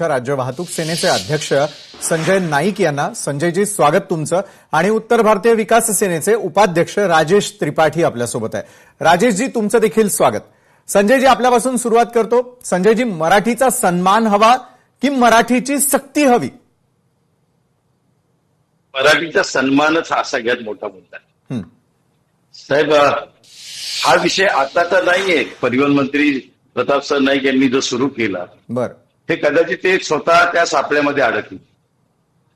राज्य वाहतूक सेनेचे अध्यक्ष संजय नाईक यांना. संजयजी, स्वागत तुमचं. आणि उत्तर भारतीय विकास सेनेचे उपाध्यक्ष राजेश त्रिपाठी आपल्यासोबत आहे. राजेशजी, तुमचं देखील स्वागत. संजयजी, आपल्यापासून सुरुवात करतो. संजयजी, मराठीचा सन्मान हवा की मराठीची सक्ती हवी? मराठीचा सन्मानच हा सगळ्यात मोठा मुद्दा आहे. साहेब, हा विषय आता तर नाहीये. परिवहन मंत्री प्रताप सर नाईक यांनी जो सुरू केला, बरं, हे कदाचित ते स्वतः त्या सापळ्यामध्ये अडकले.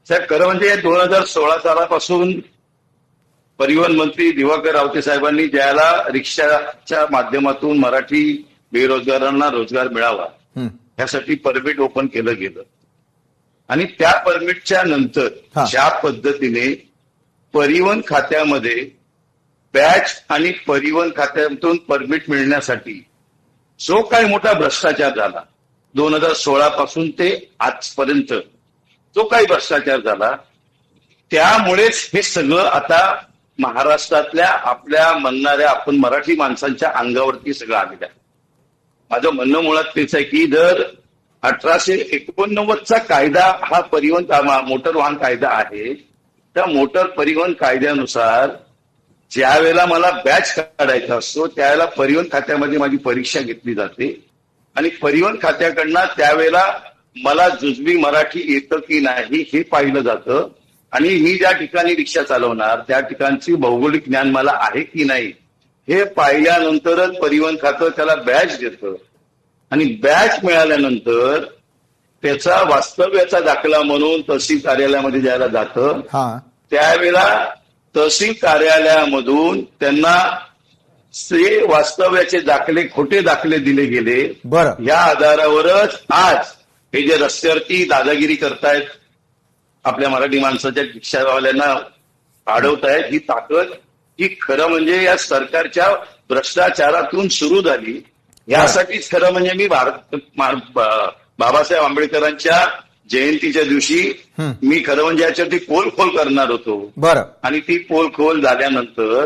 साहेब, खरं म्हणजे 2016 सालापासून परिवहन मंत्री दिवाकर रावते साहेबांनी ज्याला रिक्षाच्या माध्यमातून मराठी बेरोजगारांना रोजगार मिळावा यासाठी परमिट ओपन केलं गेलं. आणि त्या परमिटच्या नंतर ज्या पद्धतीने परिवहन खात्यामध्ये बॅच आणि परिवहन खात्यातून परमिट मिळण्यासाठी जो काही मोठा भ्रष्टाचार झाला 2016 पासून ते आजपर्यंत, जो काही भ्रष्टाचार झाला, त्यामुळेच हे सगळं आता महाराष्ट्रातल्या आपल्या म्हणणाऱ्या आपण मराठी माणसांच्या अंगावरती सगळं आलेलं आहे. माझं म्हणणं मुळात तेच आहे की जर 1889चा कायदा हा परिवहन मोटर वाहन कायदा आहे, त्या मोटर परिवहन कायद्यानुसार ज्या वेळेला मला बॅच काढायचा असतो त्यावेळेला परिवहन खात्यामध्ये माझी परीक्षा घेतली जाते आणि परिवहन खात्याकडनं त्यावेळेला मला जुजबी मराठी येतं की नाही हे पाहिलं जातं आणि मी ज्या ठिकाणी रिक्षा चालवणार त्या ठिकाणची भौगोलिक ज्ञान मला आहे की नाही हे पाहिल्यानंतरच परिवहन खातं त्याला बॅच देतं. आणि बॅच मिळाल्यानंतर त्याचा वास्तव्याचा दाखला म्हणून तहसील कार्यालयामध्ये ज्याला जातं त्यावेळेला तहसील कार्यालयामधून त्यांना वास्तव्याचे दाखले, खोटे दाखले दिले गेले. या आधारावरच आज हे जे रस्त्यावरती दादागिरी करतायत, आपल्या मराठी माणसाच्या रिक्षावाल्यांना अडवतायत, ही ताकद ही खरं म्हणजे या सरकारच्या भ्रष्टाचारातून सुरू झाली. यासाठीच खरं म्हणजे मी बाबासाहेब आंबेडकरांच्या जयंतीच्या दिवशी मी खरं म्हणजे याच्यावरती पोलखोल करणार होतो. बरं. आणि ती पोलखोल झाल्यानंतर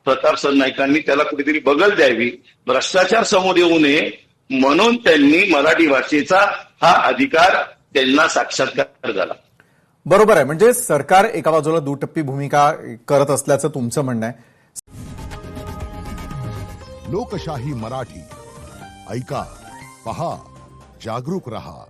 प्रताप सर नाईकांनी त्याला कुठेतरी बगल द्यावी, भ्रष्टाचार समोर येऊ नये म्हणून त्यांनी मराठी भाषेचा हा अधिकार त्यांना साक्षात्कार झाला. बरोबर आहे. म्हणजे सरकार एका बाजूला दुटप्पी भूमिका करत असल्याचं तुमचं म्हणणं आहे. लोकशाही मराठी ऐका, पहा, जागरूक रहा.